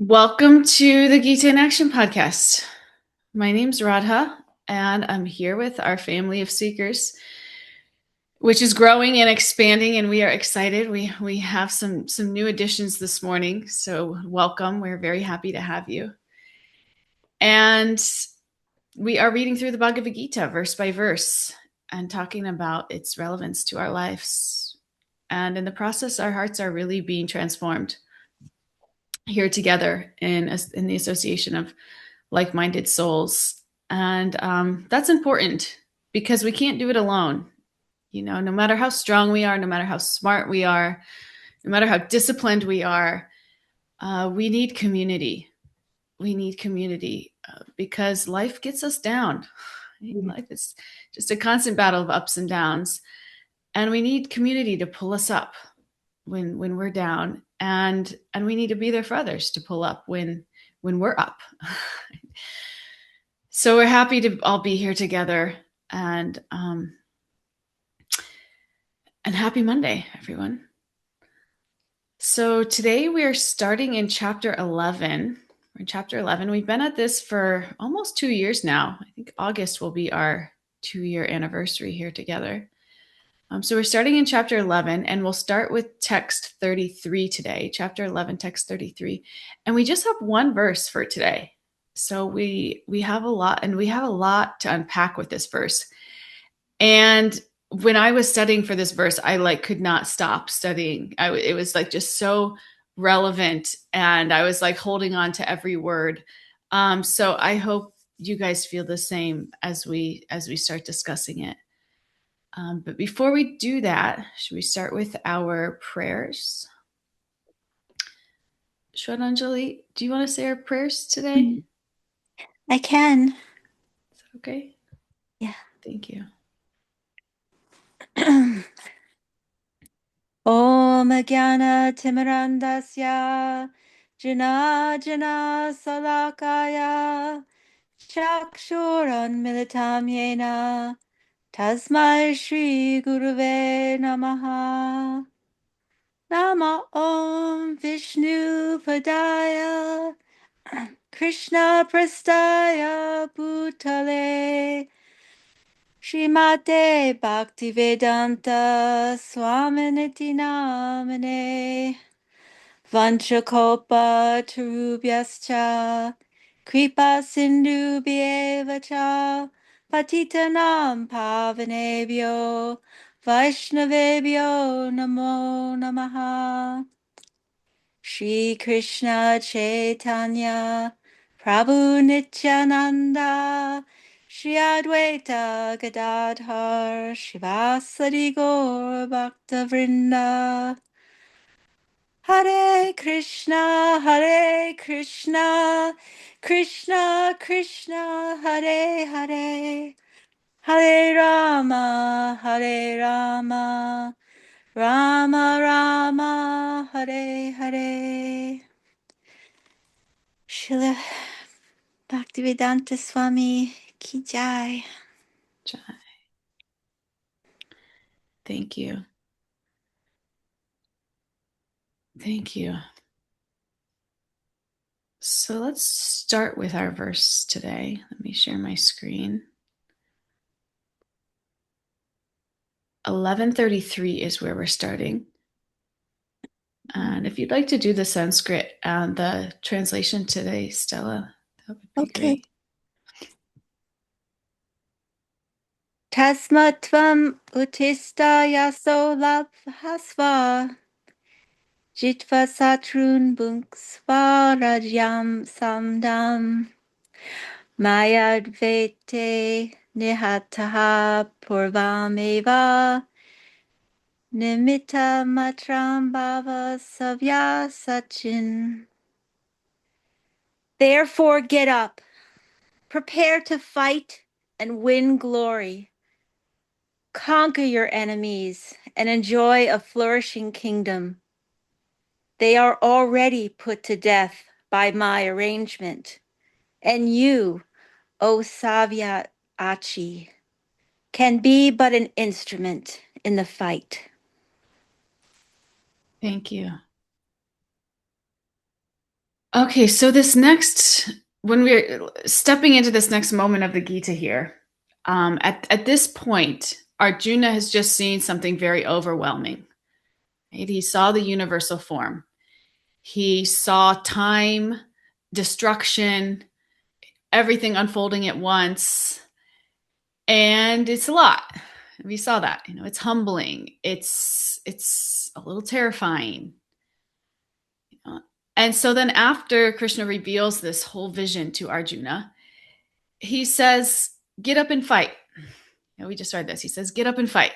Welcome to the Gita in Action podcast. My name's Radha, and I'm here with our family of seekers, which is growing and expanding, and we are excited. We have some new additions this morning, so welcome. We're very happy to have you. And we are reading through the Bhagavad Gita verse by verse and talking about its relevance to our lives. And in the process, our hearts are really being transformed here together in the association of like-minded souls. And that's important because we can't do it alone. You know, no matter how strong we are, no matter how smart we are, no matter how disciplined we are, we need community. We need community because life gets us down. Life is just a constant battle of ups and downs. And we need community to pull us up when we're down. And we need to be there for others to pull up when we're up. So we're happy to all be here together, and happy Monday, everyone. So today we are starting in chapter 11. We're in chapter 11. We've been at this for almost 2 years now. I think August will be our 2-year anniversary here together. So we're starting in chapter 11, and we'll start with text 33 today, chapter 11, text 33. And we just have one verse for today. So we have a lot, and we have a lot to unpack with this verse. And when I was studying for this verse, I could not stop studying. It was just so relevant, and I was holding on to every word. So I hope you guys feel the same as we start discussing it. But before we do that, should we start with our prayers? Shraddhanjali, do you want to say our prayers today? I can. Is that okay? Yeah. Thank you. Om Jnana Timirandasya Jana Jana Salakaya Chakshuran Militam Yena Tasmai Shri Guruve Namaha. Nama Om Vishnu Padaya Krishna Prastaya Bhutale Srimate Bhaktivedanta Swaminiti Namane Vanchakopa Tarubhyascha Kripa Sindhubhyeva cha Patitanam Pavanebhyo Vaishnavebhyo Namo Namaha. Shri Krishna Chaitanya Prabhu Nityananda Shri Advaita Gadadhar Shivasadi Gaur Bhaktavrinda. Hare Krishna, Krishna Krishna, Hare Hare, Hare Rama, Rama Rama, Hare Hare. Srila Bhaktivedanta Swami Ki Jai. Jai. Thank you. Thank you. So let's start with our verse today. Let me share my screen. 1133 is where we're starting. And if you'd like to do the Sanskrit and the translation today, Stella, that would be great. Tasmatvam utista yaso labhasva jitva satrun bunksva rajyam samdam mayadvete nihataha purvameva nimitta matram bhava savya sachin. Therefore get up, prepare to fight and win glory. Conquer your enemies and enjoy a flourishing kingdom. They are already put to death by my arrangement, and you, O Savyat-achi, can be but an instrument in the fight. Thank you. Okay, so when we're stepping into this next moment of the Gita here, at this point, Arjuna has just seen something very overwhelming. Right? He saw the universal form. He saw time, destruction, everything unfolding at once, and it's a lot. We saw that. It's humbling. It's a little terrifying. And so then after Krishna reveals this whole vision to Arjuna, he says, get up and fight. We just read this. He says, get up and fight.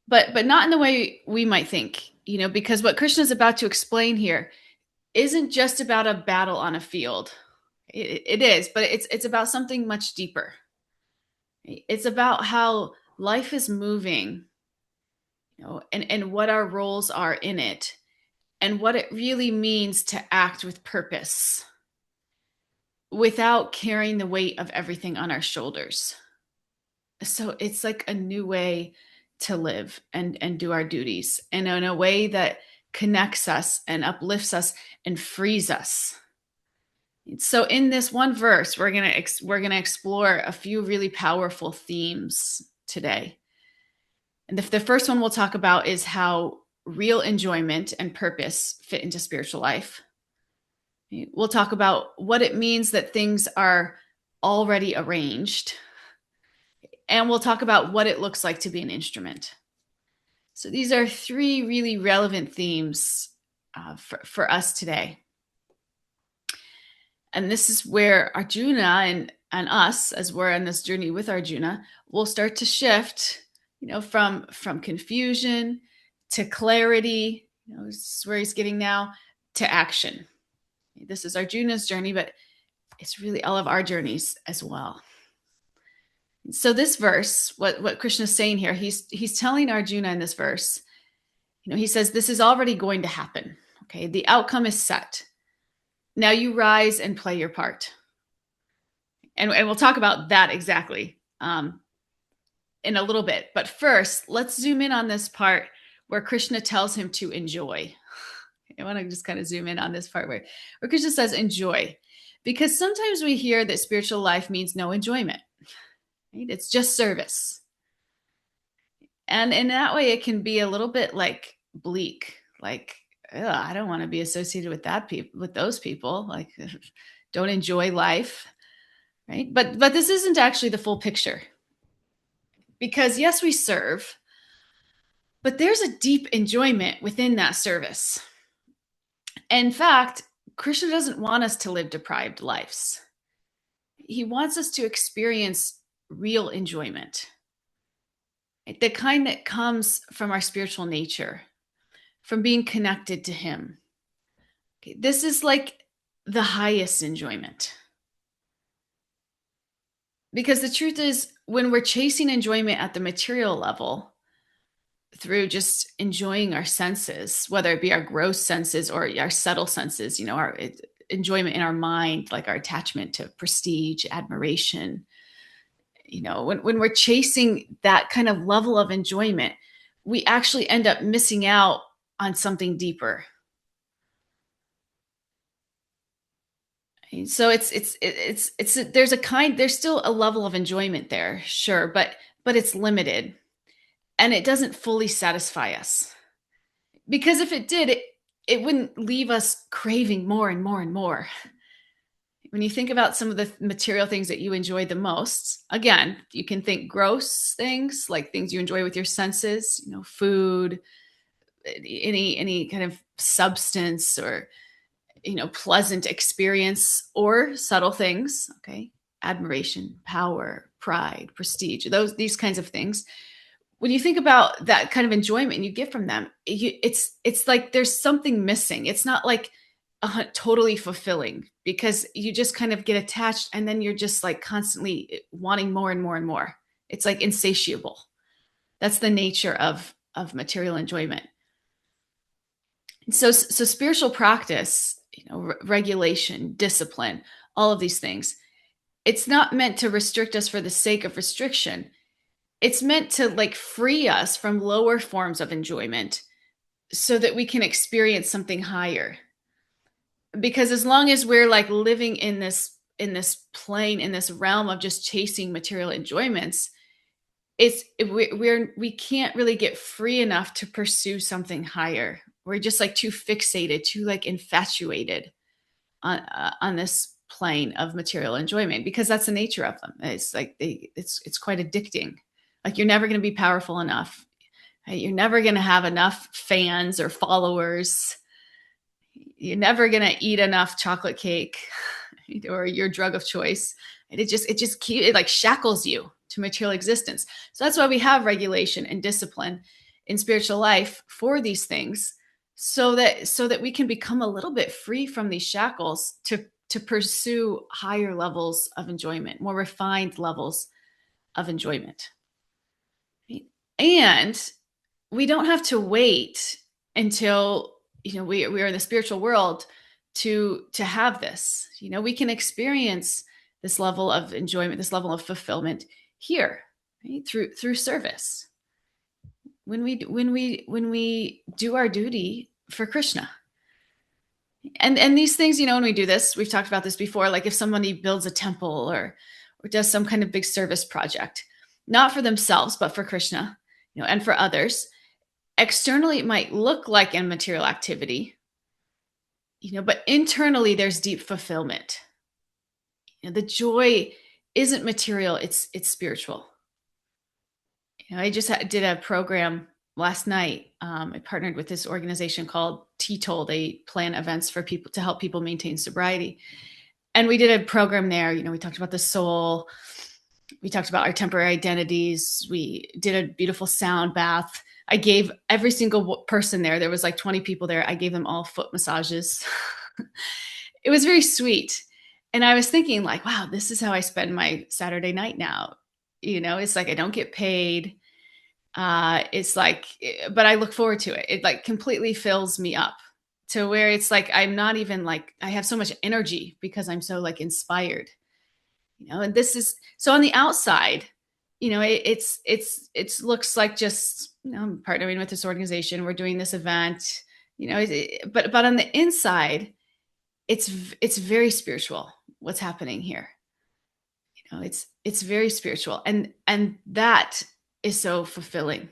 But not in the way we might think, because what Krishna is about to explain here isn't just about a battle on a field. It is, but it's about something much deeper. It's about how life is moving, and what our roles are in it, and what it really means to act with purpose without carrying the weight of everything on our shoulders. So it's like a new way to live and do our duties, and in a way that connects us and uplifts us and frees us. So in this one verse, we're gonna explore a few really powerful themes today. And the first one we'll talk about is how real enjoyment and purpose fit into spiritual life. We'll talk about what it means that things are already arranged. And we'll talk about what it looks like to be an instrument. So these are three really relevant themes for us today. And this is where Arjuna and us, as we're on this journey with Arjuna, will start to shift, from confusion to clarity. This is where he's getting now, to action. This is Arjuna's journey, but it's really all of our journeys as well. So this verse, what Krishna is saying here, he's telling Arjuna in this verse, he says, this is already going to happen. Okay, the outcome is set. Now you rise and play your part. And we'll talk about that exactly in a little bit. But first, let's zoom in on this part where Krishna tells him to enjoy. I want to just kind of zoom in on this part where Krishna says enjoy. Because sometimes we hear that spiritual life means no enjoyment. Right? It's just service. And in that way, it can be a little bit like bleak, like, I don't want to be associated with those people, like don't enjoy life, right? But this isn't actually the full picture. Because yes, we serve, but there's a deep enjoyment within that service. In fact, Krishna doesn't want us to live deprived lives. He wants us to experience real enjoyment, the kind that comes from our spiritual nature, from being connected to him. Okay, this is like the highest enjoyment. Because the truth is, when we're chasing enjoyment at the material level, through just enjoying our senses, whether it be our gross senses or our subtle senses, our enjoyment in our mind, like our attachment to prestige, admiration, when we're chasing that kind of level of enjoyment, we actually end up missing out on something deeper. So there's still a level of enjoyment there, sure, but it's limited, and it doesn't fully satisfy us. Because if it did, it wouldn't leave us craving more and more and more. When you think about some of the material things that you enjoy the most, again, you can think gross things, like things you enjoy with your senses, food, any kind of substance, or pleasant experience, or subtle things, okay, admiration, power, pride, prestige, these kinds of things. When you think about that kind of enjoyment you get from them, it's like there's something missing. It's not like totally fulfilling, because you just kind of get attached, and then you're just like constantly wanting more and more and more. It's like insatiable. That's the nature of material enjoyment. So spiritual practice, regulation, discipline, all of these things, it's not meant to restrict us for the sake of restriction. It's meant to like free us from lower forms of enjoyment so that we can experience something higher. because as long as we're like living in this plane, in this realm of just chasing material enjoyments, we can't really get free enough to pursue something higher. We're just like too fixated, too like infatuated on this plane of material enjoyment, because that's the nature of them. It's like it's quite addicting. Like you're never going to be powerful enough. You're never going to have enough fans or followers. You're never going to eat enough chocolate cake or your drug of choice. And it like shackles you to material existence. So that's why we have regulation and discipline in spiritual life for these things, so that we can become a little bit free from these shackles to pursue higher levels of enjoyment, more refined levels of enjoyment. And we don't have to wait until we're in the spiritual world to have this. We can experience this level of enjoyment, this level of fulfillment here, right? through service, when we do our duty for Krishna. And these things, when we do this, we've talked about this before, like if somebody builds a temple or does some kind of big service project, not for themselves but for Krishna, and for others. Externally, it might look like a material activity, but internally there's deep fulfillment. The joy isn't material, it's spiritual. I just did a program last night. I partnered with this organization called T-Toll. They plan events for people to help people maintain sobriety. And we did a program there. We talked about the soul. We talked about our temporary identities. We did a beautiful sound bath. I gave every single person there was like 20 people there. I gave them all foot massages. It was very sweet. And I was thinking like, wow, this is how I spend my Saturday night now. It's like I don't get paid. It's like, but I look forward to it. It like completely fills me up to where it's like, I'm not even like, I have so much energy because I'm so like inspired, and this is, so on the outside, it looks like just, I'm partnering with this organization. We're doing this event, but on the inside, it's very spiritual what's happening here. It's very spiritual, and that is so fulfilling.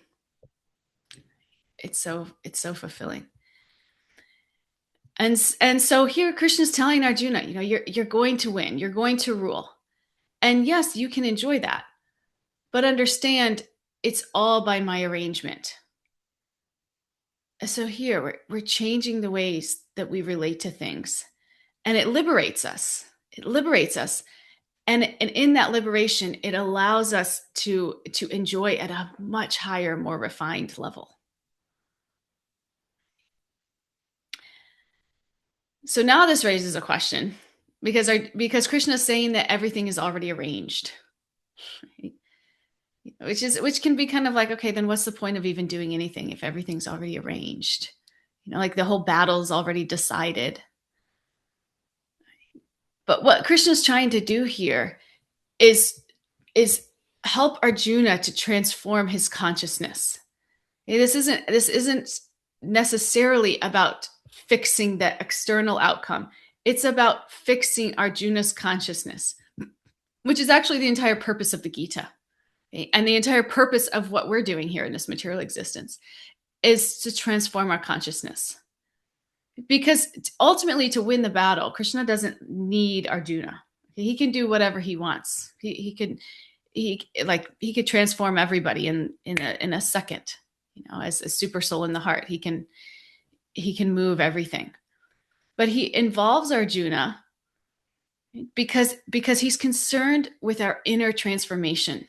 It's so fulfilling. And so here Krishna's telling Arjuna, you're going to win, you're going to rule. And yes, you can enjoy that, but understand it's all by my arrangement. So here we're changing the ways that we relate to things, and it liberates us. It liberates us. And in that liberation, it allows us to enjoy at a much higher, more refined level. So now this raises a question, because Krishna is saying that everything is already arranged, which can be kind of like, okay, then what's the point of even doing anything if everything's already arranged? Like the whole battle's already decided. But what Krishna's trying to do here is help Arjuna to transform his consciousness. This isn't necessarily about fixing the external outcome. It's about fixing Arjuna's consciousness, which is actually the entire purpose of the Gita. And the entire purpose of what we're doing here in this material existence is to transform our consciousness. Because ultimately, to win the battle, Krishna doesn't need Arjuna. He can do whatever he wants. He could transform everybody in a second. As a super soul in the heart, he can move everything. But he involves Arjuna because he's concerned with our inner transformation.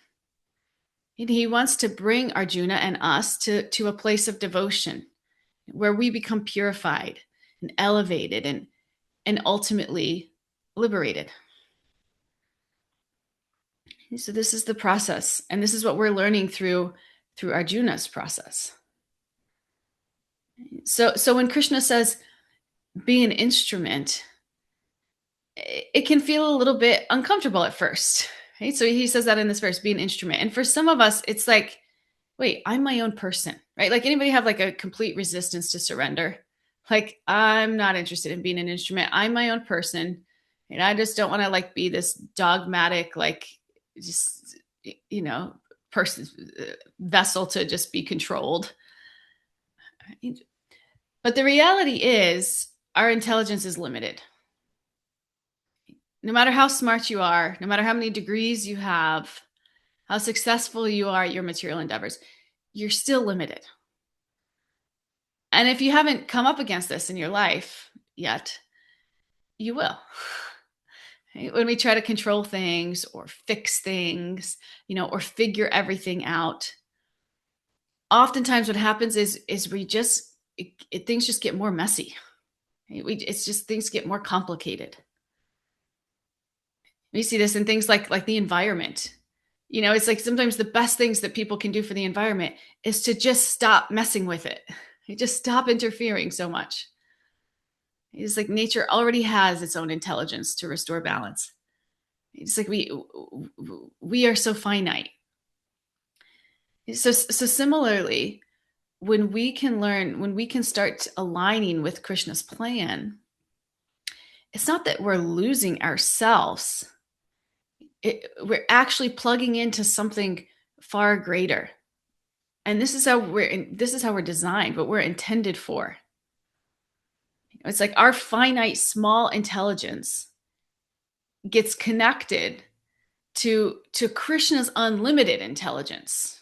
And he wants to bring Arjuna and us to a place of devotion where we become purified and elevated and ultimately liberated. So this is the process, and this is what we're learning through Arjuna's process. So when Krishna says, be an instrument, it can feel a little bit uncomfortable at first, right? So he says that in this verse, be an instrument. And for some of us, it's like, wait, I'm my own person, right? Like anybody have like a complete resistance to surrender? Like, I'm not interested in being an instrument. I'm my own person. And I just don't want to like be this dogmatic, like just, you know, person vessel to just be controlled. But the reality is our intelligence is limited. No matter how smart you are, no matter how many degrees you have, how successful you are at your material endeavors, you're still limited. And if you haven't come up against this in your life yet, you will. When we try to control things or fix things, or figure everything out, oftentimes what happens is we just things just get more messy. It's just things get more complicated. We see this in things like the environment. It's like sometimes the best things that people can do for the environment is to just stop messing with it. You just stop interfering so much. It's like nature already has its own intelligence to restore balance. It's like we are so finite. So similarly, when we can start aligning with Krishna's plan, it's not that we're losing ourselves. We're actually plugging into something far greater. And this is how we're designed, what we're intended for. It's like our finite small intelligence gets connected to Krishna's unlimited intelligence.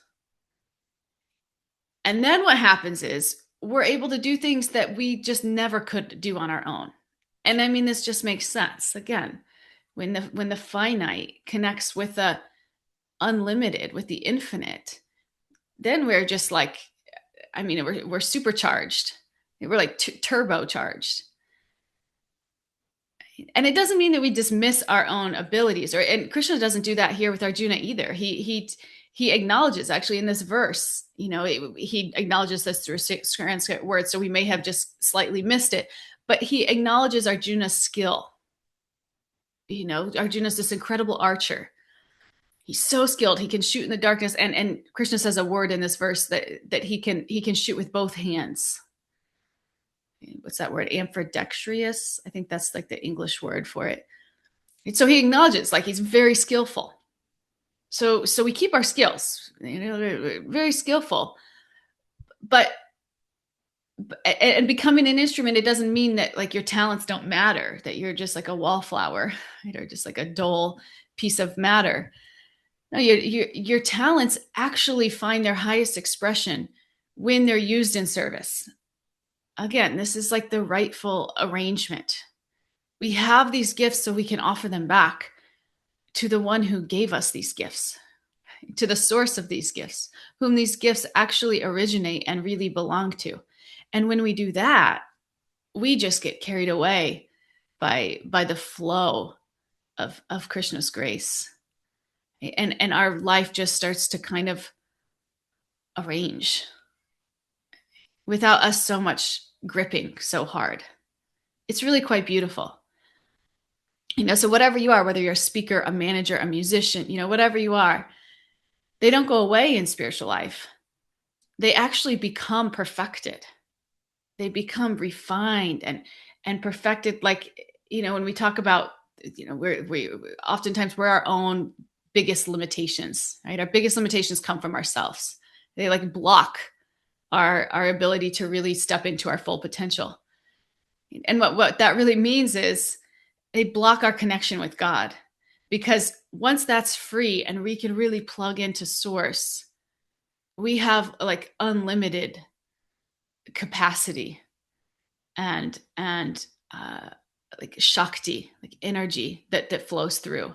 And then what happens is we're able to do things that we just never could do on our own. And I mean, this just makes sense. Again, when the finite connects with the unlimited, with the infinite, then we're just like, I mean, we're supercharged. We're like turbocharged. And it doesn't mean that we dismiss our own abilities, and Krishna doesn't do that here with Arjuna either. He acknowledges, actually, in this verse, he acknowledges this through Sanskrit words, so we may have just slightly missed it, but he acknowledges Arjuna's skill. Arjuna's this incredible archer. He's so skilled. He can shoot in the darkness, and Krishna says a word in this verse that he can shoot with both hands. What's that word? Ambidextrous. I think that's like the English word for it. And so he acknowledges, like, he's very skillful. So we keep our skills, very skillful. But and becoming an instrument, it doesn't mean that like your talents don't matter, that you're just like a wallflower, right? Or just like a dull piece of matter. No, your talents actually find their highest expression when they're used in service. Again, this is like the rightful arrangement. We have these gifts so we can offer them back to the one who gave us these gifts, to the source of these gifts, whom these gifts actually originate and really belong to. And when we do that, we just get carried away by the flow of Krishna's grace. And our life just starts to kind of arrange without us so much gripping so hard. It's really quite beautiful. So whatever you are, whether you're a speaker, a manager, a musician, whatever you are, they don't go away in spiritual life. They actually become perfected. They become refined and perfected. Like, when we talk about, we oftentimes we're our own biggest limitations, right? Our biggest limitations come from ourselves. They like block our ability to really step into our full potential. And what that really means is they block our connection with God, because once that's free and we can really plug into source, we have like unlimited capacity and like shakti, like energy that flows through.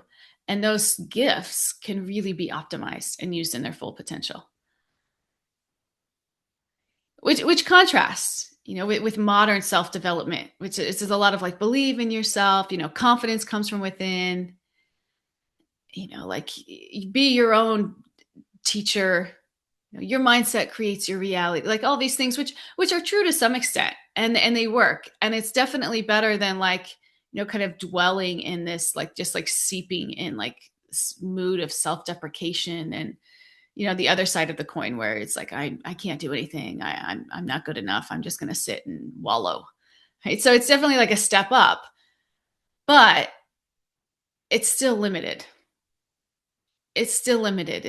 And those gifts can really be optimized and used in their full potential. Which contrasts, with modern self-development, which is a lot of like believe in yourself, confidence comes from within, like be your own teacher, your mindset creates your reality, like all these things, which are true to some extent, and they work. And it's definitely better than like, kind of dwelling in this, like just like seeping in like this mood of self-deprecation and, the other side of the coin where it's like, I can't do anything. I'm not good enough. I'm just going to sit and wallow. right? So it's definitely like a step up, but it's still limited. It's still limited.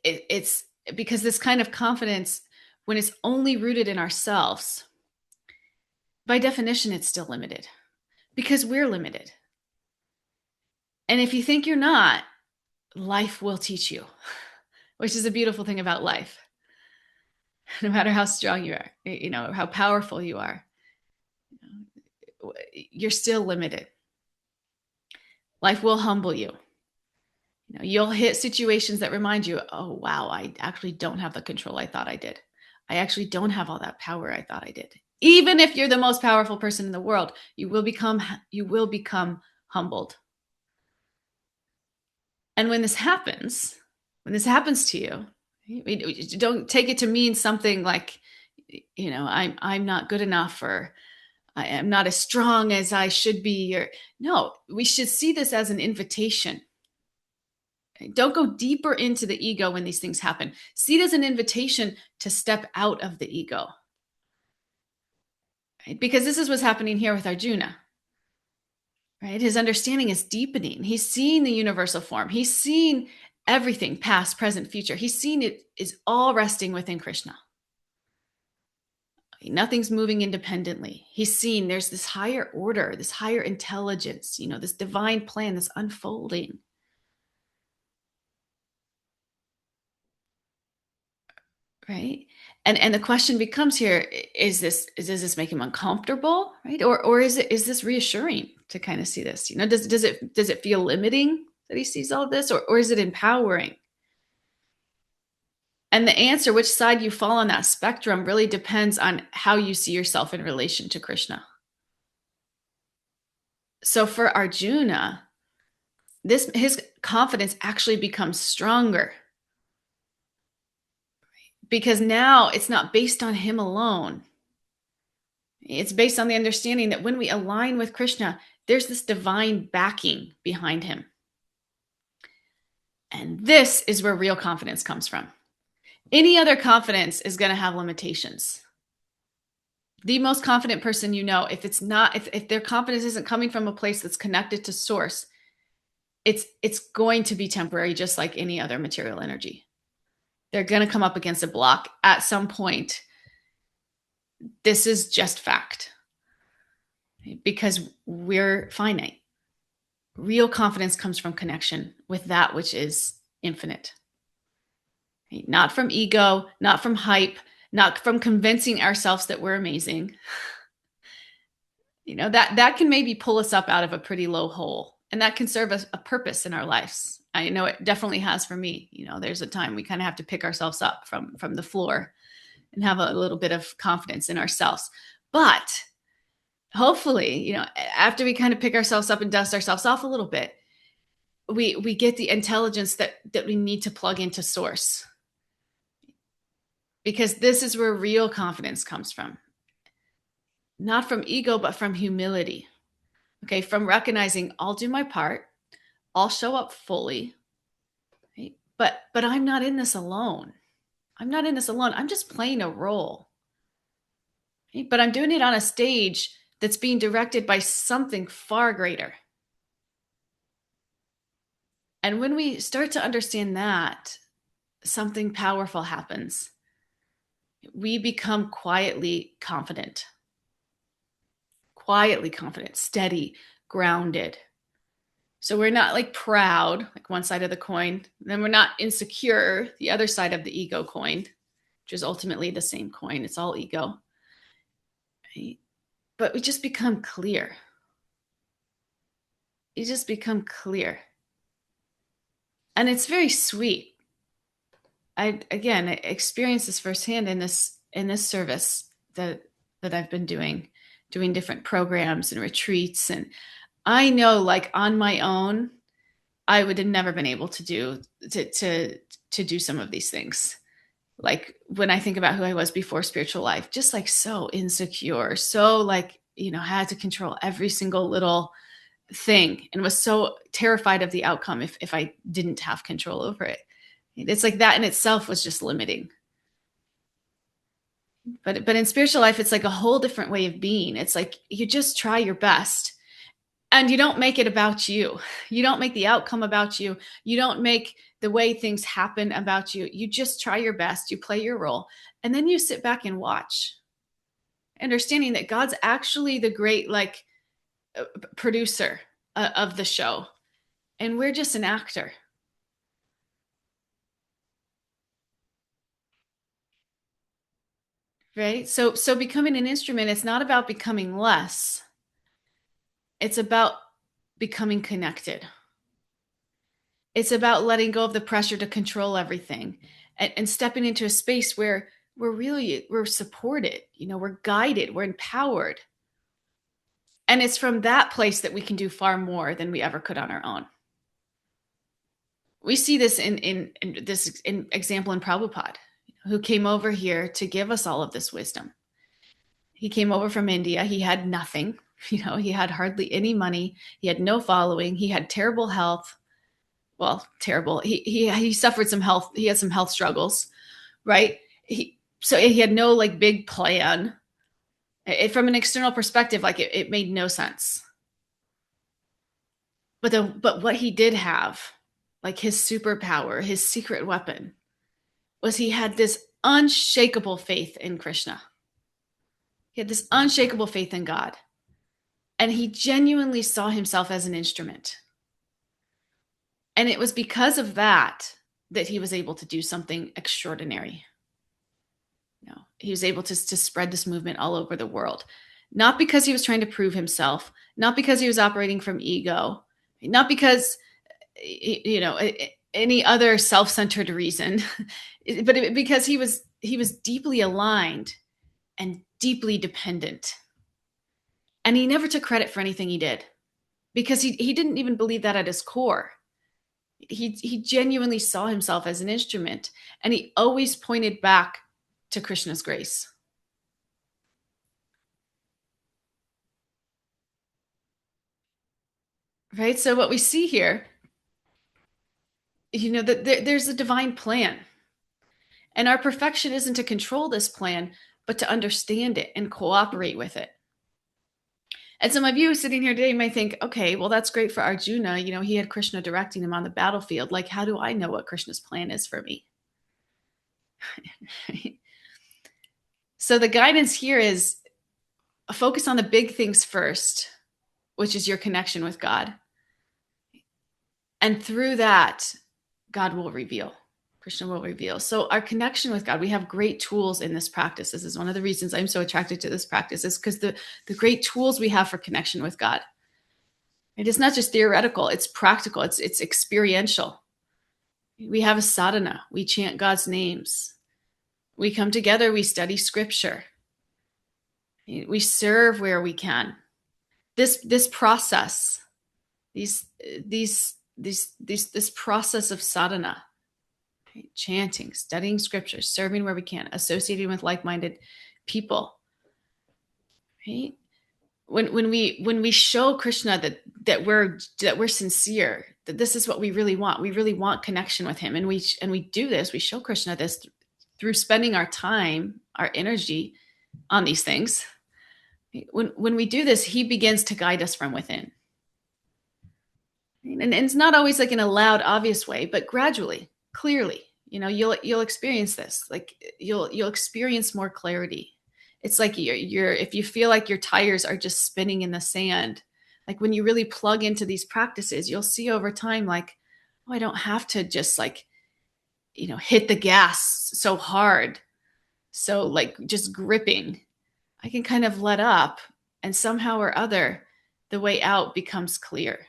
It's because this kind of confidence, when it's only rooted in ourselves, by definition, it's still limited because we're limited. And if you think you're not, life will teach you, which is a beautiful thing about life. No matter how strong you are, how powerful you are, you're still limited. Life will humble you. You'll hit situations that remind you, oh, wow, I actually don't have the control I thought I did. I actually don't have all that power I thought I did. Even if you're the most powerful person in the world, you will become humbled. And when this happens to you, don't take it to mean something like, I'm not good enough, or I am not as strong as I should be. Or no, we should see this as an invitation. Don't go deeper into the ego when these things happen. See it as an invitation to step out of the ego. Right? Because this is what's happening here with Arjuna. Right? His understanding is deepening. He's seeing the universal form. He's seeing everything, past, present, future. He's seeing it is all resting within Krishna. Nothing's moving independently. He's seeing there's this higher order, this higher intelligence, this divine plan that's unfolding. Right? And the question becomes here, does this make him uncomfortable, right? Or is this reassuring to kind of see this? Does it feel limiting that he sees all of this, or is it empowering? And the answer, which side you fall on that spectrum, really depends on how you see yourself in relation to Krishna. So for Arjuna, his confidence actually becomes stronger, because now it's not based on him alone. It's based on the understanding that when we align with Krishna, there's this divine backing behind him. And this is where real confidence comes from. Any other confidence is going to have limitations. The most confident person if their confidence isn't coming from a place that's connected to source, it's going to be temporary, just like any other material energy. They're going to come up against a block at some point. This is just fact, because we're finite. Real confidence comes from connection with that which is infinite. Not from ego, not from hype, not from convincing ourselves that we're amazing. That can maybe pull us up out of a pretty low hole, and that can serve a purpose in our lives. I know it definitely has for me. There's a time we kind of have to pick ourselves up from the floor and have a little bit of confidence in ourselves. But hopefully, after we kind of pick ourselves up and dust ourselves off a little bit, we get the intelligence that we need to plug into source. Because this is where real confidence comes from. Not from ego, but from humility. Okay, from recognizing I'll do my part, I'll show up fully, right? But I'm not in this alone. I'm just playing a role. Right? But I'm doing it on a stage that's being directed by something far greater. And when we start to understand that, something powerful happens. We become quietly confident, steady, grounded. So we're not like proud, like one side of the coin. Then we're not insecure, the other side of the ego coin, which is ultimately the same coin. It's all ego. Right? But we just become clear. You just become clear. And it's very sweet. I experienced this firsthand in this service that I've been doing different programs and retreats. And I know, like, on my own, I would have never been able to do some of these things. Like, when I think about who I was before spiritual life, just like so insecure, so like, had to control every single little thing, and was so terrified of the outcome if I didn't have control over it. It's like that in itself was just limiting. But in spiritual life, it's like a whole different way of being. It's like you just try your best and you don't make it about you. You don't make the outcome about you. You don't make the way things happen about you. You just try your best. You play your role. And then you sit back and watch, understanding that God's actually the great like producer of the show. And we're just an actor. Right? So becoming an instrument, it's not about becoming less. It's about becoming connected. It's about letting go of the pressure to control everything and stepping into a space where we're supported, we're guided, we're empowered. And it's from that place that we can do far more than we ever could on our own. We see this in this example in Prabhupada, who came over here to give us all of this wisdom. He came over from India. He had nothing. He had hardly any money. He had no following. He had terrible health. Well, terrible. He suffered some health. He had some health struggles, right? So he had no like big plan. From an external perspective, like it made no sense. But what he did have, like his superpower, his secret weapon, was he had this unshakable faith in Krishna. He had this unshakable faith in God. And he genuinely saw himself as an instrument. And it was because of that he was able to do something extraordinary. He was able to spread this movement all over the world. Not because he was trying to prove himself, not because he was operating from ego, not because, any other self-centered reason, but because he was deeply aligned and deeply dependent. And he never took credit for anything he did because he didn't even believe that at his core. He genuinely saw himself as an instrument, and he always pointed back to Krishna's grace. Right? So what we see here, that there's a divine plan. And our perfection isn't to control this plan, but to understand it and cooperate with it. And some of you sitting here today might think, okay, well, that's great for Arjuna. He had Krishna directing him on the battlefield. Like, how do I know what Krishna's plan is for me? So the guidance here is focus on the big things first, which is your connection with God. And through that, God will reveal. Krishna will reveal. So our connection with God, we have great tools in this practice. This is one of the reasons I'm so attracted to this practice, is because the great tools we have for connection with God. It is not just theoretical, it's practical, it's experiential. We have a sadhana. We chant God's names. We come together, we study scripture. We serve where we can. This process, this process of sadhana, right? Chanting, studying scripture, serving where we can, associating with like-minded people, right? When we show Krishna that we're sincere, that this is what we really want. We really want connection with him, and we do this. We show Krishna this through spending our time, our energy on these things. When we do this, he begins to guide us from within. And it's not always like in a loud, obvious way, but gradually, clearly, you'll experience this. Like you'll experience more clarity. It's like if you feel like your tires are just spinning in the sand, like when you really plug into these practices, you'll see over time, like, oh, I don't have to just like, hit the gas so hard. So like just gripping, I can kind of let up, and somehow or other, the way out becomes clear.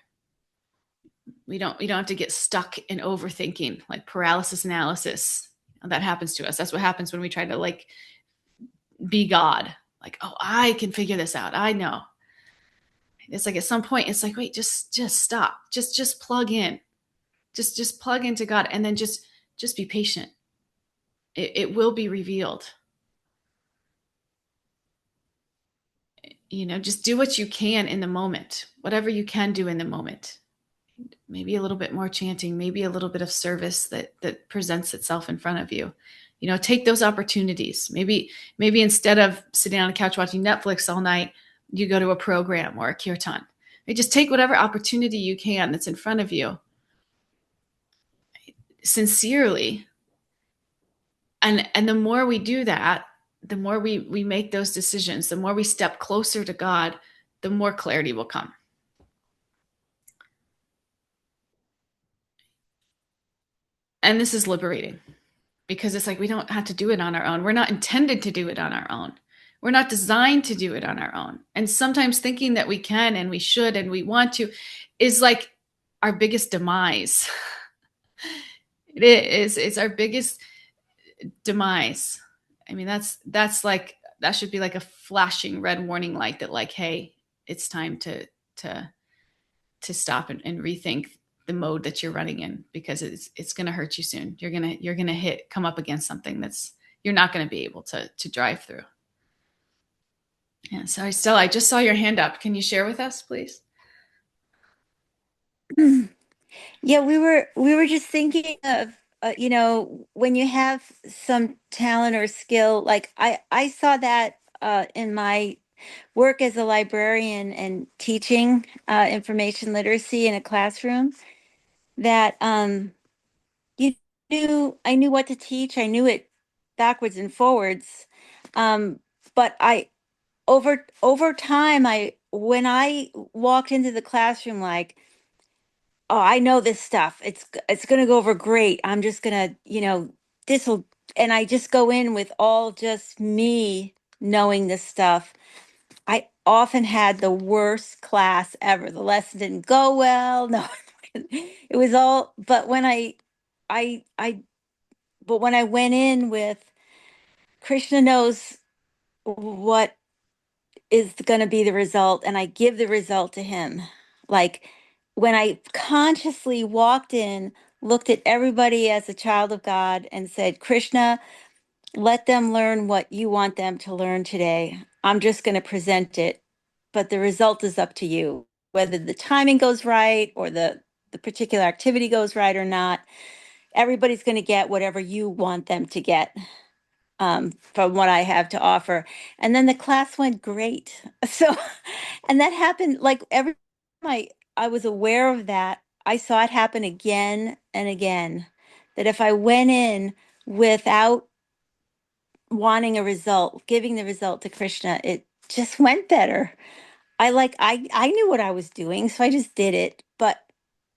We don't have to get stuck in overthinking, like paralysis analysis. That happens to us. That's what happens when we try to like be God. Like, oh, I can figure this out. I know. It's like at some point, it's like, wait, just stop. Just plug in. Just plug into God, and then just be patient. It will be revealed. Just do what you can in the moment, whatever you can do in the moment. Maybe a little bit more chanting, maybe a little bit of service that presents itself in front of you. Take those opportunities. Maybe instead of sitting on a couch watching Netflix all night, you go to a program or a kirtan. Just take whatever opportunity you can that's in front of you sincerely. And the more we do that, the more we make those decisions, the more we step closer to God, the more clarity will come. And this is liberating, because it's like we don't have to do it on our own. We're not intended to do it on our own. We're not designed to do it on our own. And sometimes thinking that we can and we should and we want to is like our biggest demise. It is. It's our biggest demise. I mean, that's like, that should be like a flashing red warning light that, like, hey, it's time to stop and rethink the mode that you're running in, because it's going to hurt you soon. You're going to come up against something that's you're not going to be able to drive through. Yeah. Sorry, Stella, I just saw your hand up. Can you share with us, please? Yeah, we were just thinking of when you have some talent or skill, like I saw that in my work as a librarian and teaching information literacy in a classroom, that you I knew what to teach. I knew it backwards and forwards. But I over time, I when I walked into the classroom, like, oh, I know this stuff. It's going to go over great. I'm just going to, this will, and I just go in with all just me knowing this stuff. I often had the worst class ever. The lesson didn't go well. No, it was all, I, but when I went in with Krishna knows what is going to be the result, and I give the result to him. Like, when I consciously walked in, looked at everybody as a child of God and said, Krishna, let them learn what you want them to learn today. I'm just going to present it, but the result is up to you. Whether the timing goes right or the particular activity goes right or not, everybody's going to get whatever you want them to get from what I have to offer. And then the class went great. So, and that happened like every time I was aware of that, I saw it happen again and again. That if I went in without wanting a result, giving the result to Krishna, it just went better. I knew what I was doing, so I just did it. But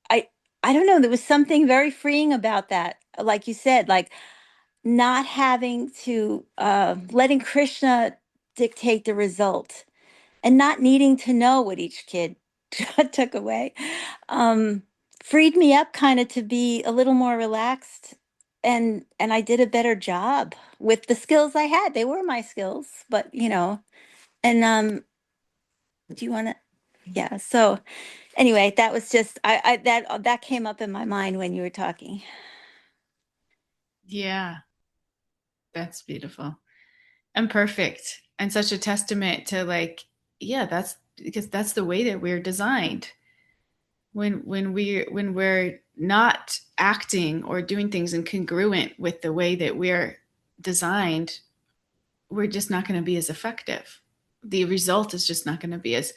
I I don't know, there was something very freeing about that. Like you said, like not having to letting Krishna dictate the result, and not needing to know what each kid took away, um, freed me up kind of to be a little more relaxed, and I did a better job with the skills I had. They were my skills, but and do you want to? Yeah. So anyway, that was just I that came up in my mind when you were talking. Yeah, that's beautiful and perfect, and such a testament to, like, yeah, that's because that's the way that we're designed. When we're not acting or doing things in congruent with the way that we're designed, we're just not going to be as effective. The result is just not going to be as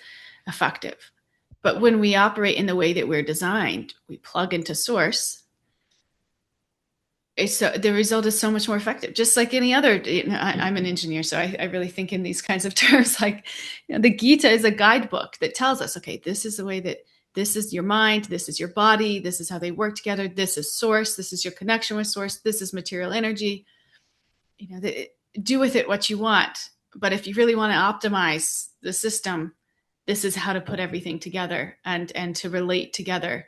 effective. But when we operate in the way that we're designed, we plug into source, so the result is so much more effective. Just like any other, I'm an engineer, so I really think in these kinds of terms. Like, the Gita is a guidebook that tells us, okay, this is the way that this is your mind, this is your body, this is how they work together, this is source, this is your connection with source, this is material energy. Do with it what you want. But if you really want to optimize the system, this is how to put everything together and to relate together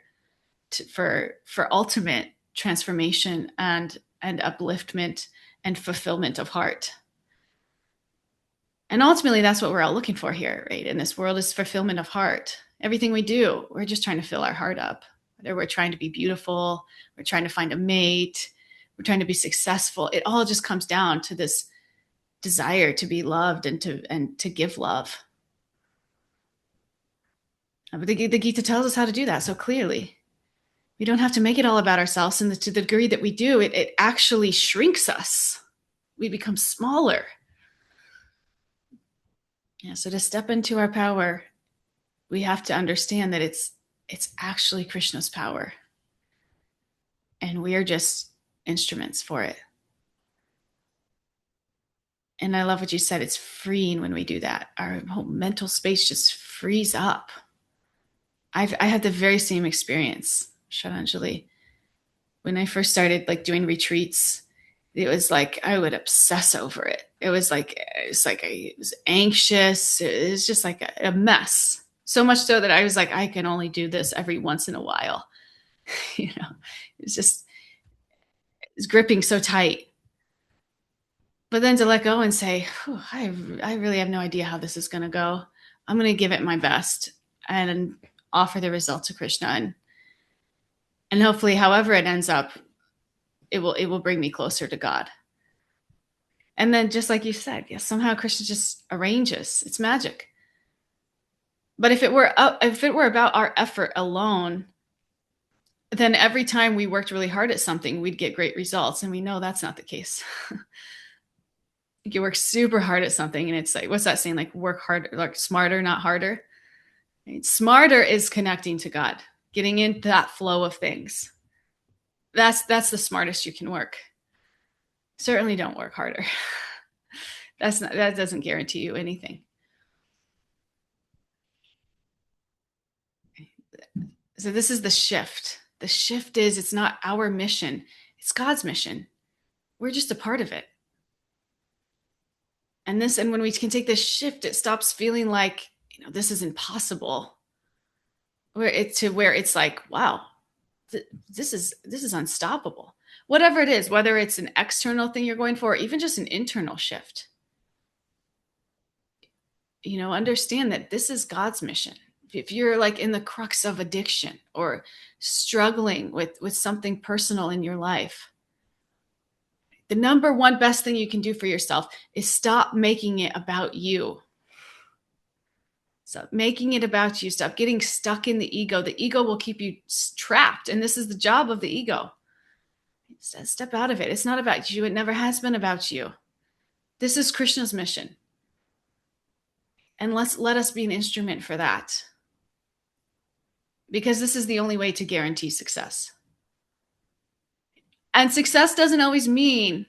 for ultimate transformation and upliftment and fulfillment of heart. And ultimately, that's what we're all looking for here, right? In this world, is fulfillment of heart. Everything we do, we're just trying to fill our heart up. Whether we're trying to be beautiful, we're trying to find a mate, we're trying to be successful. It all just comes down to this desire to be loved and to give love. But the Gita tells us how to do that so clearly. We don't have to make it all about ourselves, and to the degree that we do, it actually shrinks us. we become smaller. Yeah, so to step into our power, we have to understand that it's actually Krishna's power, and we are just instruments for it. And I love what you said. It's freeing when we do that. Our whole mental space just frees up. I had the very same experience, Shraddhanjali. When I first started like doing retreats, it was like I would obsess over it. It was anxious. It was just like a mess. So much so that I was like, I can only do this every once in a while. You know, it's just it's gripping so tight. But then to let go and say, I really have no idea how this is going to go. I'm going to give it my best and offer the result to Krishna, and hopefully, however it ends up, it will bring me closer to God. And then, just like you said, yes, somehow Krishna just arranges. It's magic. But if it were about our effort alone, then every time we worked really hard at something, we'd get great results, and we know that's not the case. You work super hard at something, and it's like, what's that saying? Like, work harder, like smarter, not harder. Right? Smarter is connecting to God, getting into that flow of things. That's the smartest you can work. Certainly don't work harder. That doesn't guarantee you anything. So this is the shift. The shift is it's not our mission, it's God's mission. We're just a part of it. And when we can take this shift, it stops feeling like, this is impossible. Where it's like, wow, this is unstoppable. Whatever it is, whether it's an external thing you're going for, or even just an internal shift. Understand that this is God's mission. If you're like in the crux of addiction or struggling with something personal in your life, the number one best thing you can do for yourself is stop making it about you. Stop making it about you. Stop getting stuck in the ego. The ego will keep you trapped, and this is the job of the ego. Step out of it. It's not about you. It never has been about you. This is Krishna's mission. And let us be an instrument for that. Because this is the only way to guarantee success. And success doesn't always mean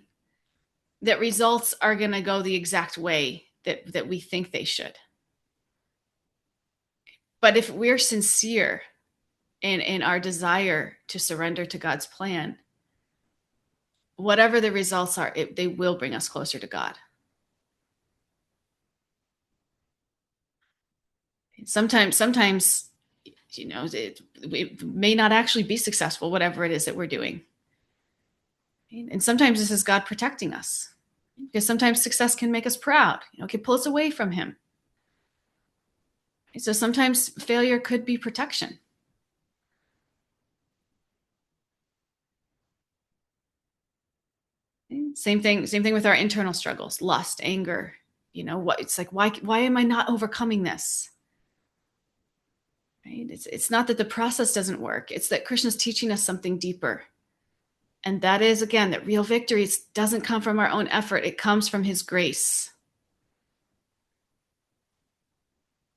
that results are going to go the exact way that we think they should. But if we're sincere in our desire to surrender to God's plan, whatever the results are, they will bring us closer to God. Sometimes, it may not actually be successful, whatever it is that we're doing. And sometimes this is God protecting us, because sometimes success can make us proud, can pull us away from Him. So sometimes failure could be protection. Same thing with our internal struggles, lust, anger. It's like, why am I not overcoming this? Right? It's not that the process doesn't work. It's that Krishna's teaching us something deeper. And that is, again, that real victory doesn't come from our own effort. It comes from His grace.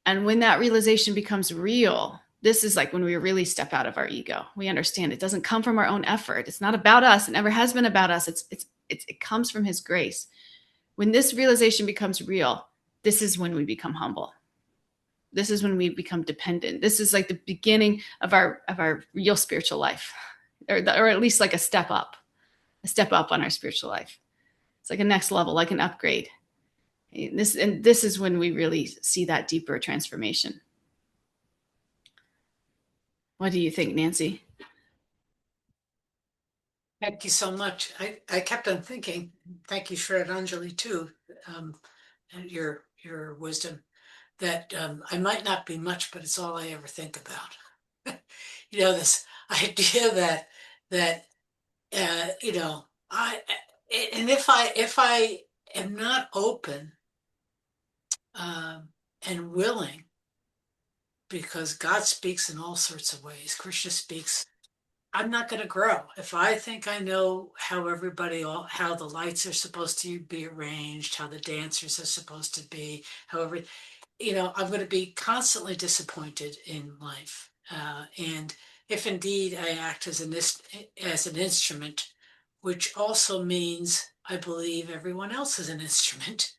And when that realization becomes real, this is like when we really step out of our ego. We understand it doesn't come from our own effort. It's not about us. It never has been about us. It comes from His grace. When this realization becomes real, this is when we become humble. This is when we become dependent. This is like the beginning of our real spiritual life, or at least like a step up on our spiritual life. It's like a next level, like an upgrade. And this is when we really see that deeper transformation. What do you think, Nancy? Thank you so much. I kept on thinking, thank you, Shraddhanjali, too, and your wisdom, that I might not be much, but it's all I ever think about. This idea that I and if I am not open and willing, because God speaks in all sorts of ways. Krishna speaks I'm not going to grow. If I think I know how how the lights are supposed to be arranged, how the dancers are supposed to be, however, I'm going to be constantly disappointed in life. And if indeed I act as an instrument, which also means I believe everyone else is an instrument,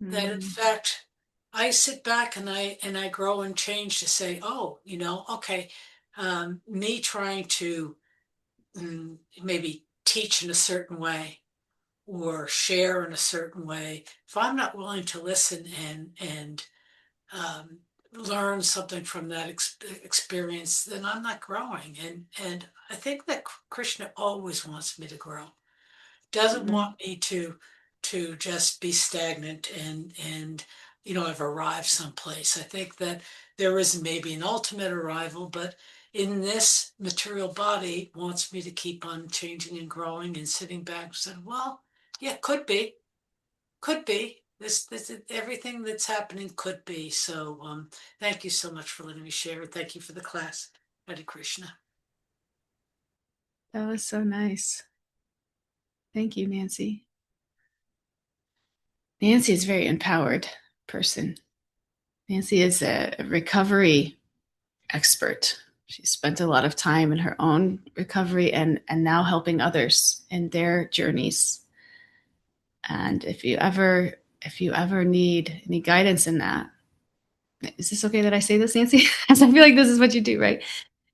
that in fact I sit back and I grow and change to say, oh, okay, me trying to maybe teach in a certain way or share in a certain way, if I'm not willing to listen and um, learn something from that experience, then I'm not growing. And I think that Krishna always wants me to grow. Doesn't want me to just be stagnant and I've arrived someplace. I think that there is maybe an ultimate arrival, but in this material body wants me to keep on changing and growing and sitting back and saying, well, yeah, could be. This everything that's happening could be. So thank you so much for letting me share. Thank you for the class. Hare Krishna. That was so nice. Thank you, Nancy. Nancy is a very empowered person. Nancy is a recovery expert. She spent a lot of time in her own recovery and now helping others in their journeys. And if you ever need any guidance in that, is this okay that I say this, Nancy? Because I feel like this is what you do, right?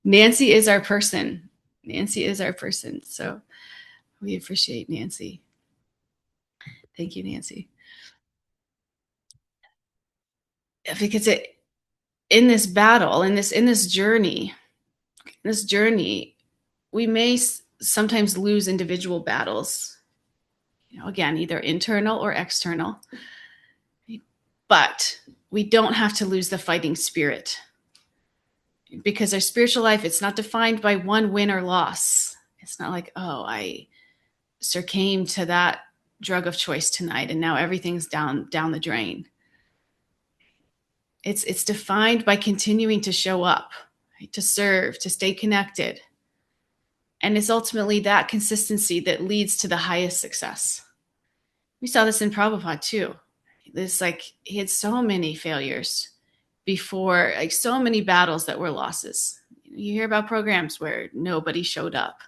Nancy is our person. Nancy is our person. So we appreciate Nancy. Thank you, Nancy. Because in this battle, in this journey, we may sometimes lose individual battles. Again, either internal or external. But we don't have to lose the fighting spirit, because our spiritual life, it's not defined by one win or loss. It's not like, oh, I succumbed to that drug of choice tonight and now everything's down the drain. It's defined by continuing to show up, right? To serve, to stay connected. And it's ultimately that consistency that leads to the highest success. We saw this in Prabhupada too. He had so many failures before, like so many battles that were losses. You hear about programs where nobody showed up.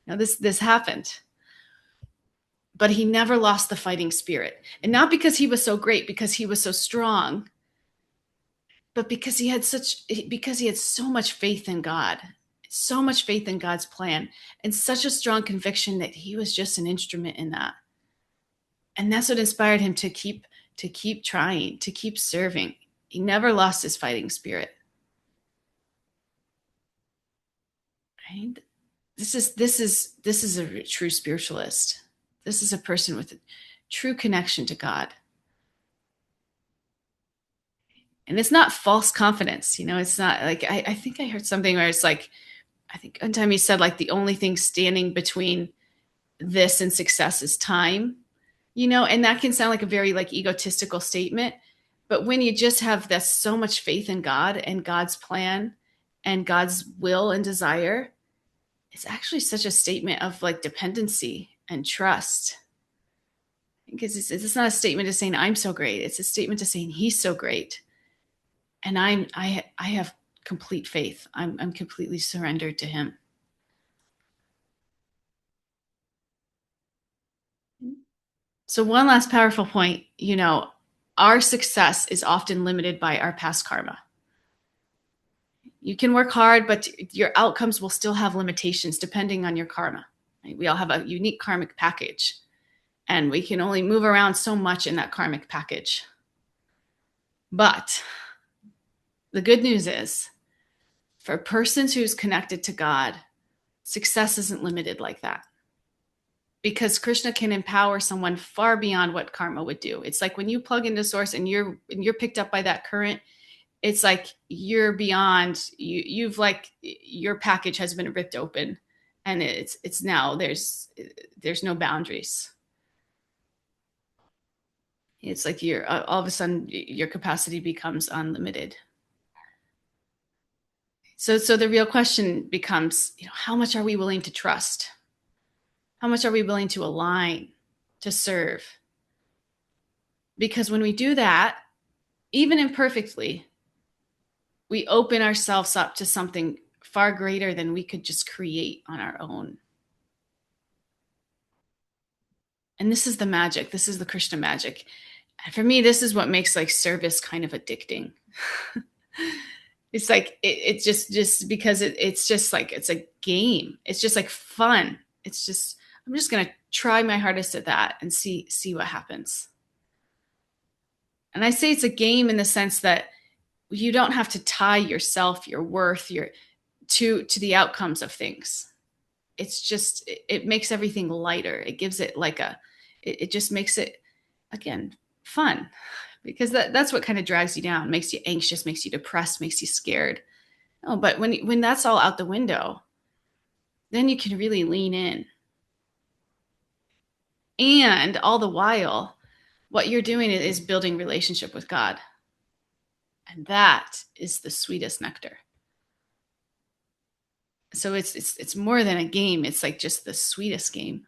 This happened. But he never lost the fighting spirit. And not because he was so great, because he was so strong, but because he had so much faith in God, so much faith in God's plan, and such a strong conviction that he was just an instrument in that. And that's what inspired him to keep trying, to keep serving. He never lost his fighting spirit. Right? This is a true spiritualist. This is a person with a true connection to God. And it's not false confidence. It's not like, I think I heard something where it's like, I think one time he said, like, the only thing standing between this and success is time, and that can sound like a very like egotistical statement. But when you just have this so much faith in God and God's plan and God's will and desire, it's actually such a statement of like dependency and trust. Because it's not a statement to saying I'm so great. It's a statement to saying he's so great. And I have complete faith. I'm completely surrendered to him. So one last powerful point, our success is often limited by our past karma. You can work hard, but your outcomes will still have limitations depending on your karma. Right? We all have a unique karmic package, and we can only move around so much in that karmic package. But the good news is, for persons who's connected to God, success isn't limited like that. Because Krishna can empower someone far beyond what karma would do. It's like when you plug into source and you're picked up by that current, it's like you're beyond, you've like, your package has been ripped open, and it's now there's no boundaries. It's like you're all of a sudden your capacity becomes unlimited. So the real question becomes, how much are we willing to trust? How much are we willing to align, to serve? Because when we do that, even imperfectly, we open ourselves up to something far greater than we could just create on our own. And this is the magic. This is the Krishna magic. And for me, this is what makes like service kind of addicting. It's like it's just because it's just like it's a game. It's just like fun. It's just I'm just gonna try my hardest at that and see what happens. And I say it's a game in the sense that you don't have to tie yourself, your worth, your to the outcomes of things. It's just it makes everything lighter. It gives it like it just makes it again fun. Because that's what kind of drags you down, makes you anxious, makes you depressed, makes you scared. Oh, but when that's all out the window, then you can really lean in. And all the while, what you're doing is building relationship with God. And that is the sweetest nectar. So it's more than a game. It's like just the sweetest game.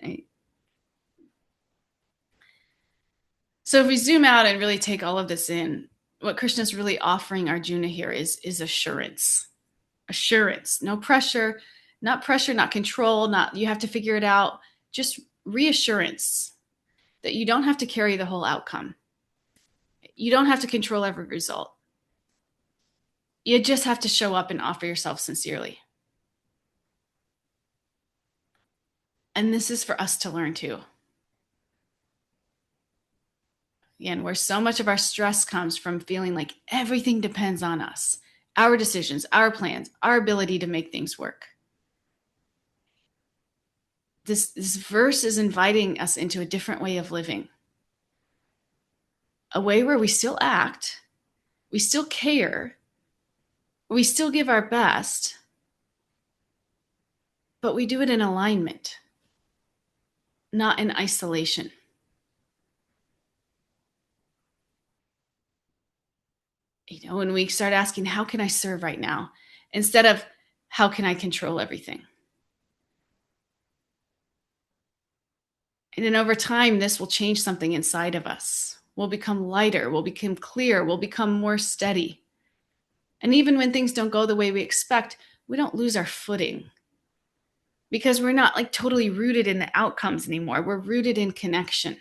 Right? So if we zoom out and really take all of this in, what Krishna's really offering Arjuna here is assurance. Assurance. No pressure, not control, not you have to figure it out. Just reassurance that you don't have to carry the whole outcome. You don't have to control every result. You just have to show up and offer yourself sincerely. And this is for us to learn too. Again, where so much of our stress comes from feeling like everything depends on us, our decisions, our plans, our ability to make things work. This verse is inviting us into a different way of living. A way where we still act, we still care, we still give our best, but we do it in alignment, not in isolation. When we start asking, how can I serve right now? Instead of, how can I control everything? And then over time, this will change something inside of us. We'll become lighter, we'll become clear, we'll become more steady. And even when things don't go the way we expect, we don't lose our footing because we're not like totally rooted in the outcomes anymore. We're rooted in connection.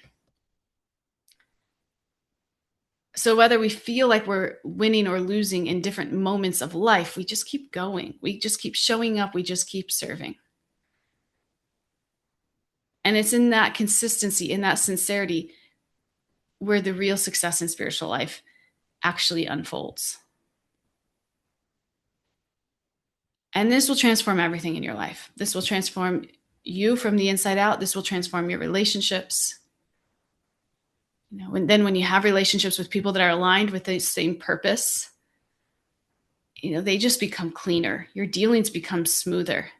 So whether we feel like we're winning or losing in different moments of life, we just keep going. We just keep showing up. We just keep serving. And it's in that consistency, in that sincerity, where the real success in spiritual life actually unfolds. And this will transform everything in your life. This will transform you from the inside out. This will transform your relationships. And then when you have relationships with people that are aligned with the same purpose, they just become cleaner. Your dealings become smoother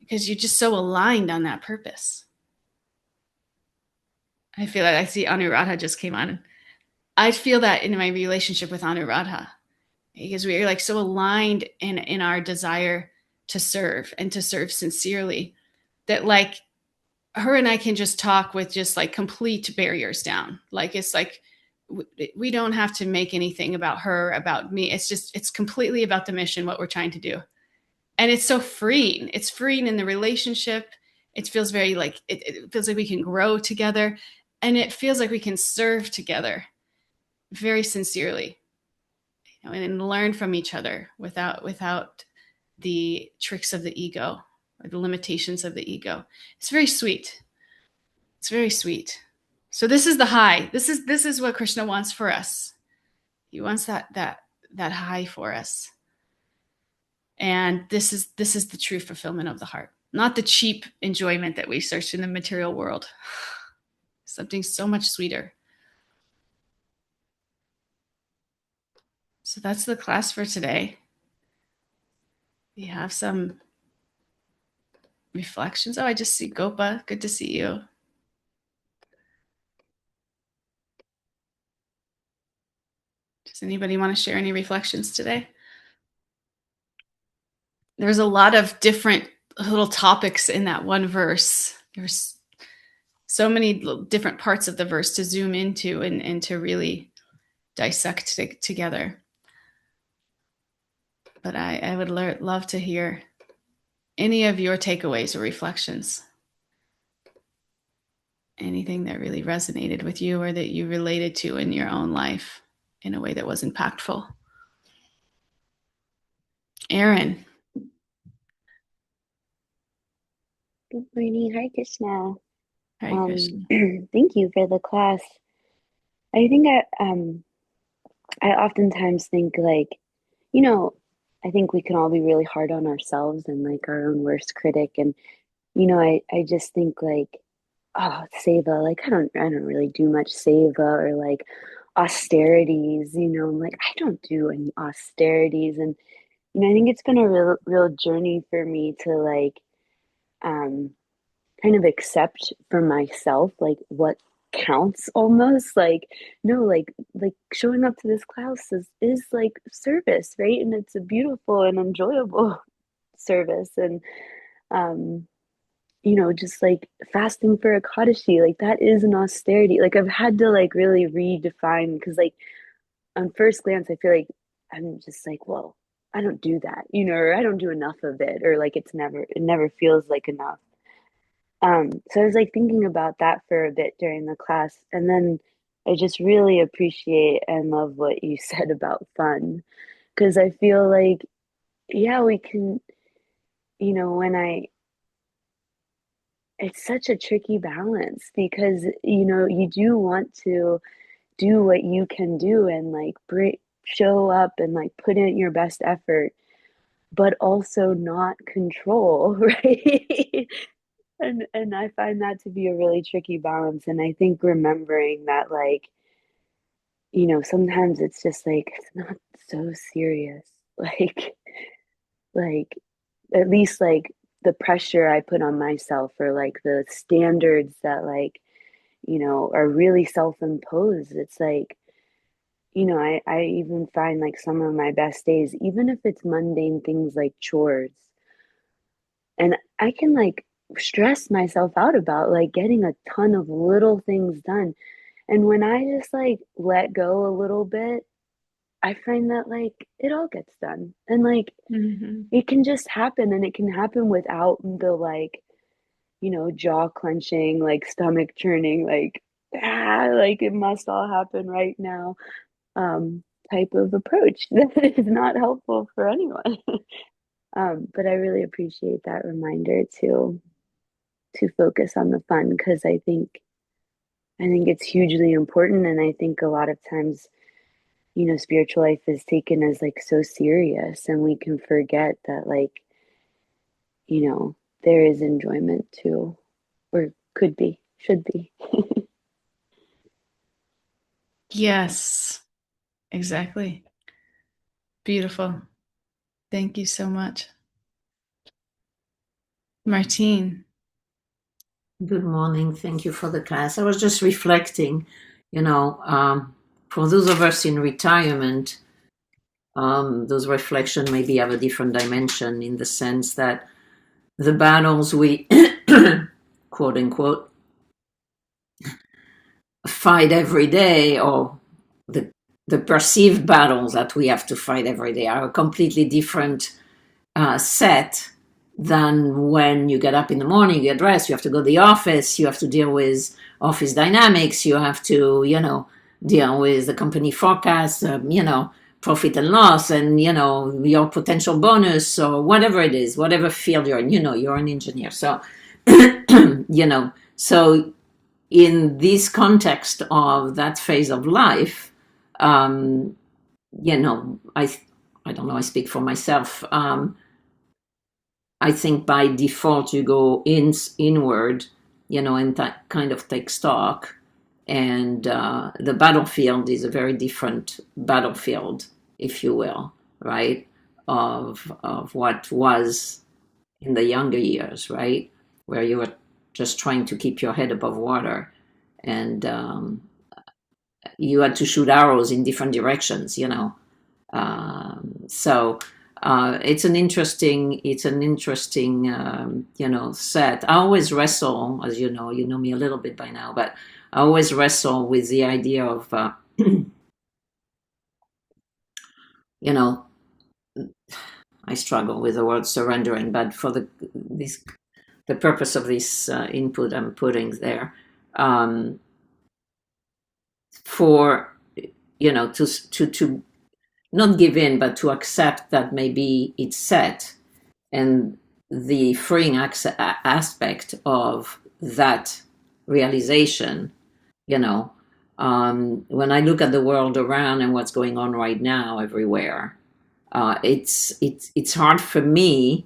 because you're just so aligned on that purpose. I feel like I see Anuradha just came on. I feel that in my relationship with Anuradha because we are like so aligned in our desire to serve and to serve sincerely that like her and I can just talk with just like complete barriers down. Like it's like we don't have to make anything about her, about me. It's completely about the mission, what we're trying to do. And it's so freeing. It's freeing in the relationship. It feels very like it feels like we can grow together, and it feels like we can serve together very sincerely, and learn from each other without the tricks of the ego or the limitations of the ego. It's very sweet. It's very sweet. So this is the high. This is what Krishna wants for us. He wants that high for us. And this is the true fulfillment of the heart, not the cheap enjoyment that we search in the material world. Something so much sweeter. So that's the class for today. We have some reflections. Oh, I just see Gopa. Good to see you. Does anybody want to share any reflections today? There's a lot of different little topics in that one verse. There's so many different parts of the verse to zoom into and to really dissect together. But I would love to hear any of your takeaways or reflections. Anything that really resonated with you or that you related to in your own life in a way that was impactful. Erin. Good morning. Hi, Krishna. Hi, Krishna. Thank you for the class. I think I oftentimes think like, I think we can all be really hard on ourselves and like our own worst critic. And, I just think like, oh, seva, like I don't really do much seva or like austerities, I'm like, I don't do any austerities. And, I think it's been a real journey for me to like, kind of accept for myself like what counts almost like no like showing up to this class is like service, right? And it's a beautiful and enjoyable service. And um just like fasting for Ekadashi, like that is an austerity. Like I've had to like really redefine because like on first glance I feel like I'm just like, well, I don't do that, or I don't do enough of it, or like it never feels like enough. So I was like thinking about that for a bit during the class, and then I just really appreciate and love what you said about fun, because I feel like, yeah, we can, when it's such a tricky balance because, you do want to do what you can do and like show up and like put in your best effort, but also not control, right? And I find that to be a really tricky balance. And I think remembering that, like, sometimes it's just like it's not so serious. Like at least like the pressure I put on myself or like the standards that like, are really self-imposed. It's like, I even find like some of my best days, even if it's mundane things like chores, and I can like stress myself out about like getting a ton of little things done. And when I just like let go a little bit, I find that like it all gets done. And like it can just happen, and it can happen without the like, jaw clenching, like stomach churning, like it must all happen right now, type of approach that is not helpful for anyone. But I really appreciate that reminder to focus on the fun because I think it's hugely important. And I think a lot of times, spiritual life is taken as like so serious, and we can forget that like, there is enjoyment too, or could be, should be. Yes, exactly. Beautiful. Thank you so much. Martine. Good morning. Thank you for the class. I was just reflecting, for those of us in retirement, those reflections maybe have a different dimension in the sense that the battles we, quote unquote, fight every day, or the perceived battles that we have to fight every day, are a completely different set than when you get up in the morning, you get dressed, you have to go to the office, you have to deal with office dynamics, you have to, deal with the company forecast, profit and loss, and, your potential bonus, or whatever it is, whatever field you're in, you're an engineer. So, so in this context of that phase of life, I don't know, I speak for myself. I think by default you go inward, and that kind of take stock. And the battlefield is a very different battlefield, if you will, right? Of what was in the younger years, right? Where you were just trying to keep your head above water. And you had to shoot arrows in different directions, so it's an interesting set. I always wrestle, as you know me a little bit by now, but I always wrestle with the idea of I struggle with the word surrendering, but for the purpose of this input I'm putting there, for to not give in, but to accept that maybe it's set, and the freeing aspect of that realization. When I look at the world around and what's going on right now everywhere, it's hard for me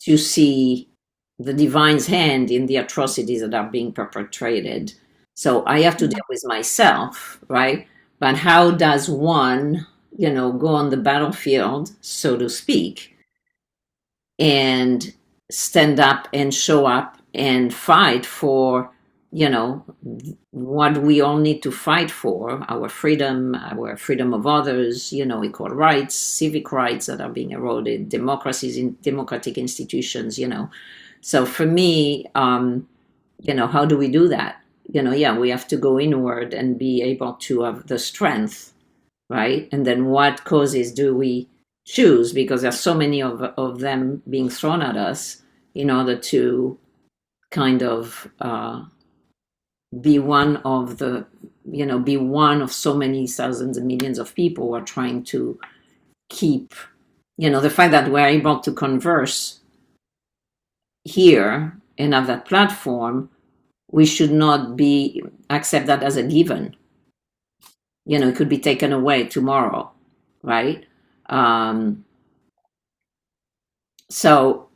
to see the divine's hand in the atrocities that are being perpetrated. So I have to deal with myself, right? But how does one, go on the battlefield, so to speak, and stand up and show up and fight for, what we all need to fight for, our freedom of others, equal rights, civic rights that are being eroded, democracies in democratic institutions, So for me, how do we do that? We have to go inward and be able to have the strength, right? And then what causes do we choose? Because there's so many of them being thrown at us in order to kind of be one of so many thousands and millions of people who are trying to keep, the fact that we're able to converse here and have that platform. We should not accept that as a given. It could be taken away tomorrow, right? So,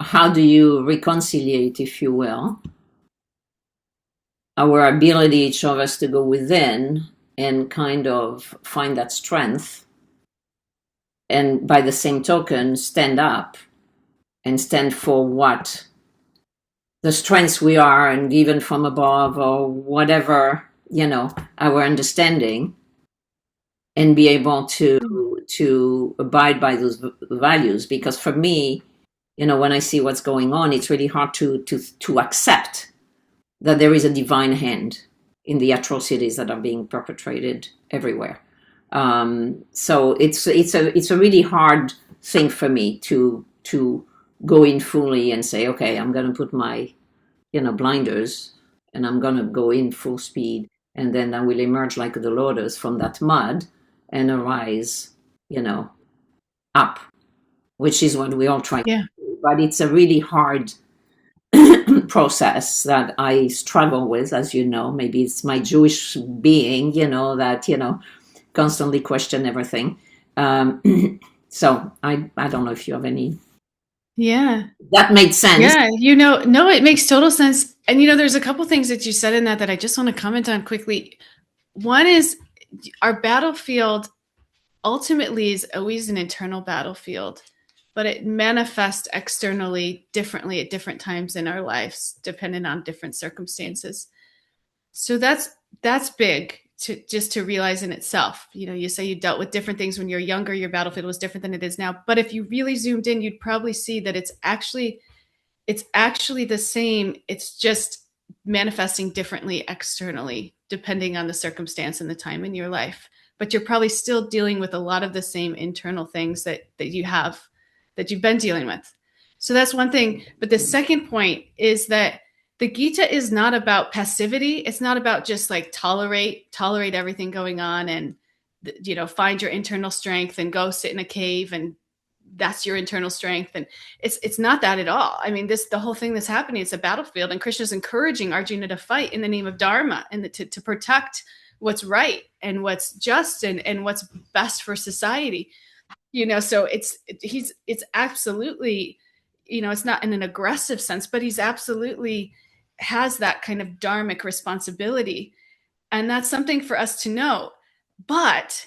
how do you reconciliate, if you will, our ability, each of us, to go within and kind of find that strength, and by the same token, stand up and stand for what the strengths we are and given from above, or whatever, our understanding, and be able to abide by those values. Because for me, when I see what's going on, it's really hard to accept that there is a divine hand in the atrocities that are being perpetrated everywhere. So it's a really hard thing for me to go in fully and say, okay, I'm going to put my blinders and I'm going to go in full speed, and then I will emerge like the lotus from that mud and arise, up, which is what we all try to do. But it's a really hard process that I struggle with, as you know. Maybe it's my Jewish being, that, constantly question everything. So I don't know if you have any. Yeah. That made sense. Yeah. No, it makes total sense. And, there's a couple things that you said in that I just want to comment on quickly. One is our battlefield ultimately is always an internal battlefield, but it manifests externally differently at different times in our lives, depending on different circumstances. So that's big to realize in itself. You say you dealt with different things when you're younger, your battlefield was different than it is now. But if you really zoomed in, you'd probably see that it's actually the same. It's just manifesting differently externally, depending on the circumstance and the time in your life. But you're probably still dealing with a lot of the same internal things that you've been dealing with. So that's one thing. But the second point is that the Gita is not about passivity. It's not about just like tolerate everything going on and, find your internal strength and go sit in a cave and that's your internal strength. And it's not that at all. I mean, the whole thing that's happening, it's a battlefield, and Krishna's encouraging Arjuna to fight in the name of Dharma and to protect what's right and what's just and what's best for society. So it's absolutely, it's not in an aggressive sense, but he's absolutely has that kind of dharmic responsibility. And that's something for us to know. But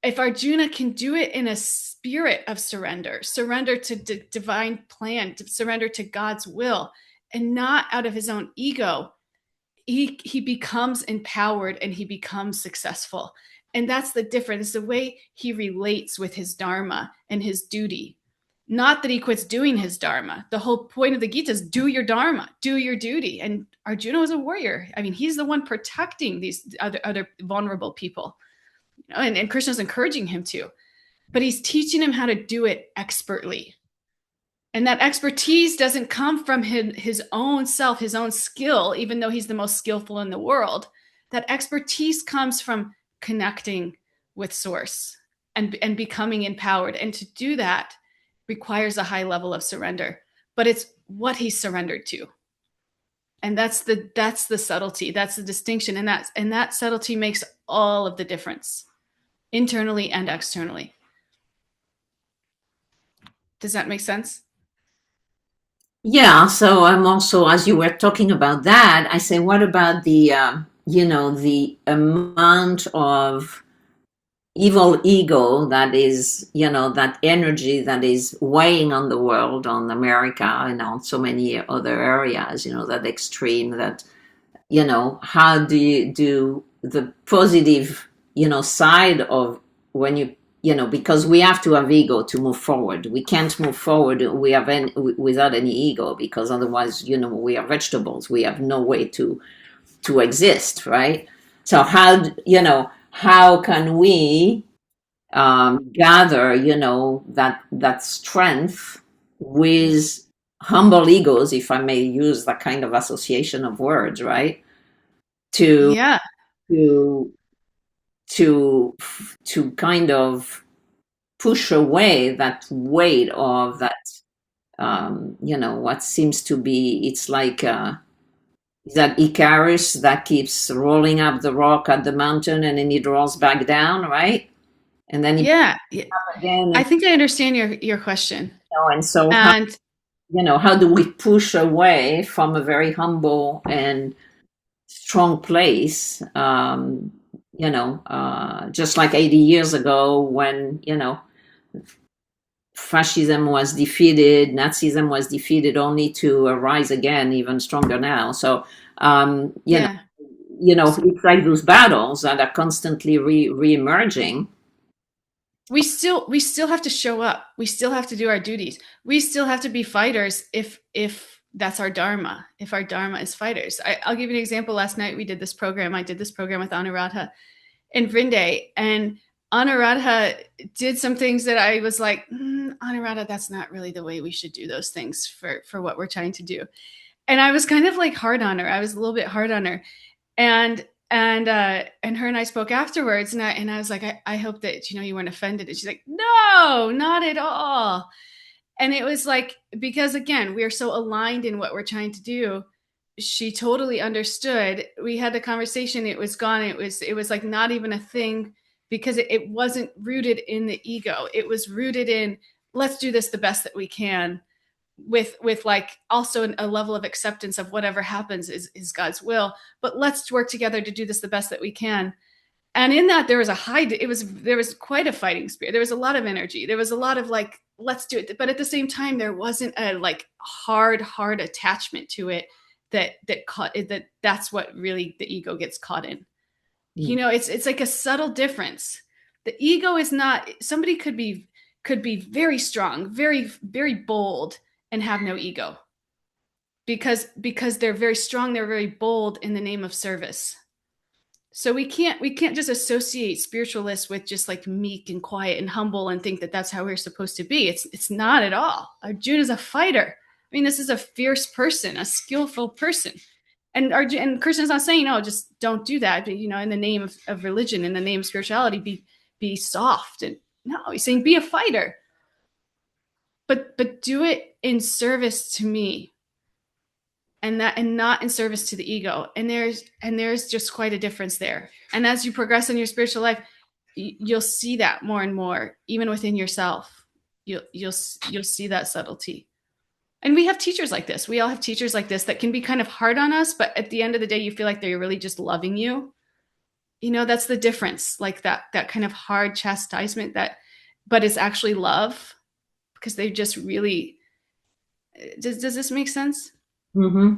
if Arjuna can do it in a spirit of surrender to the divine plan, to surrender to God's will, and not out of his own ego, he becomes empowered and he becomes successful. And that's the difference, the way he relates with his dharma and his duty. Not that he quits doing his dharma. The whole point of the Gita is do your dharma, do your duty. And Arjuna was a warrior. I mean, he's the one protecting these other vulnerable people. You know, and Krishna's encouraging him to. But he's teaching him how to do it expertly. And that expertise doesn't come from his own self, his own skill, even though he's the most skillful in the world. That expertise comes from connecting with source and becoming empowered. And to do that requires a high level of surrender. But it's what he surrendered to. And that's the subtlety. That's the distinction. And that subtlety makes all of the difference, internally and externally. Does that make sense? Yeah, so I'm also, as you were talking about that, I say, what about the, the amount of evil ego that is, that energy that is weighing on the world, on America, and on so many other areas, that extreme, that, how do you do the positive, side of when you, because we have to have ego to move forward. We can't move forward without any ego, because otherwise, we are vegetables. We have no way to exist, right? So how can we gather, that strength with humble egos, if I may use that kind of association of words, right? To Yeah. to kind of push away that weight of that, what seems to be, it's like that Icarus that keeps rolling up the rock at the mountain and then it rolls back down, right? And then Yeah. again. I think I understand your question. And so And how do we push away from a very humble and strong place, just like 80 years ago when, fascism was defeated, Nazism was defeated, only to rise again even stronger now. So, it's like those battles that are constantly re-emerging. We still have to show up. We still have to do our duties. We still have to be fighters if that's our dharma, if our dharma is fighters. I'll give you an example. Last night we did this program. I did this program with Anuradha and Vrinde, and Anuradha did some things that I was like, Anuradha, that's not really the way we should do those things for what we're trying to do. And I was kind of like hard on her. I was a little bit hard on her. And her and I spoke afterwards, and I was like, I hope that, you weren't offended. And she's like, no, not at all. And it was like, because again, we are so aligned in what we're trying to do. She totally understood. We had the conversation. It was gone. It was like not even a thing, because it wasn't rooted in the ego. It was rooted in, let's do this the best that we can, with like also a level of acceptance of whatever happens is God's will. But let's work together to do this the best that we can. And in that, there was there was quite a fighting spirit. There was a lot of energy. There was a lot of like, let's do it. But at the same time, there wasn't a like hard attachment to it that's what really the ego gets caught in. It's like a subtle difference. The ego is not, somebody could be very strong, very, very bold, and have no ego, because they're very strong, they're very bold in the name of service. So we can't just associate spiritualists with just like meek and quiet and humble and think that that's how we're supposed to be. It's not at all. Arjuna is a fighter. I mean, this is a fierce person, a skillful person. And Krishna's not saying, no, just don't do that. But, in the name of religion, in the name of spirituality, be soft. And no, he's saying be a fighter. But do it in service to me, and not in service to the ego. And there's just quite a difference there. And as you progress in your spiritual life, you'll see that more and more, even within yourself. You'll see that subtlety. And we have teachers like this. We all have teachers like this that can be kind of hard on us, but at the end of the day, you feel like they're really just loving you. That's the difference. Like that kind of hard chastisement but it's actually love, because they just really, does this make sense? Mm-hmm.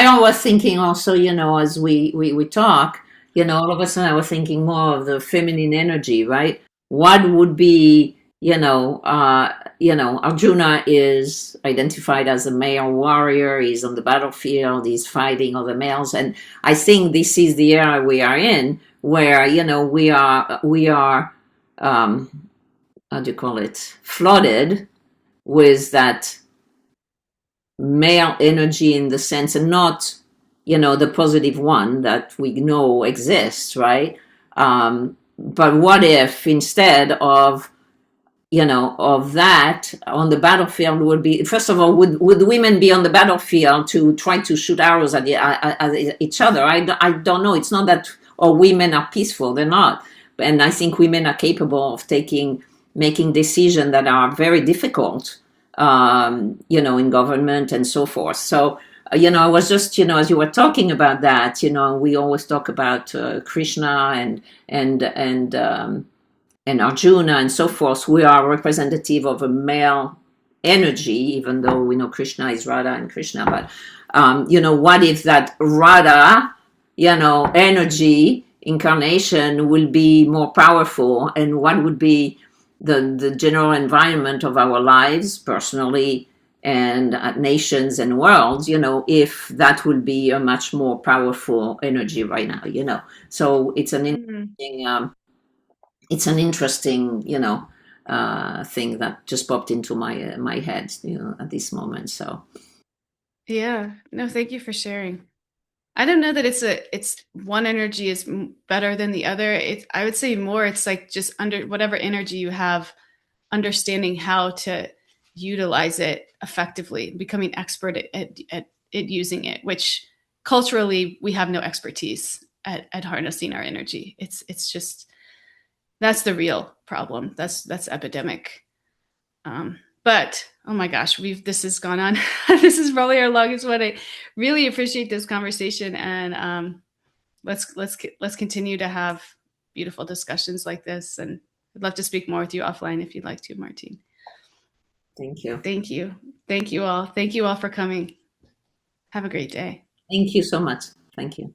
I was thinking also, as we talk, all of a sudden I was thinking more of the feminine energy, right? What would be, Arjuna is identified as a male warrior. He's on the battlefield. He's fighting other males, and I think this is the era we are in, where we are, how do you call it, flooded with that male energy in the sense, and not the positive one that we know exists, right? But what if instead of that on the battlefield would be, first of all, would women be on the battlefield to try to shoot arrows at each other? I don't know. It's not that all women are peaceful. They're not. And I think women are capable of making decisions that are very difficult, in government and so forth. So, I was just, as you were talking about that, we always talk about Krishna and Arjuna and so forth. We are representative of a male energy, even though we know Krishna is Radha and Krishna. But, what if that Radha, energy incarnation will be more powerful, and what would be the general environment of our lives personally and nations and worlds, if that would be a much more powerful energy right now. So it's an interesting thing that just popped into my head, at this moment. So Yeah, no, thank you for sharing. I don't know that it's one energy is better than the other. I would say more, it's like just under whatever energy you have, understanding how to utilize it effectively, becoming expert at using it, which culturally we have no expertise at harnessing our energy. It's just, that's the real problem. That's epidemic. But oh my gosh, this has gone on. This is probably our longest one. I really appreciate this conversation, and let's continue to have beautiful discussions like this. And I'd love to speak more with you offline if you'd like to, Martine. thank you. Thank you. Thank you all. Thank you all for coming. Have a great day. Thank you so much. Thank you.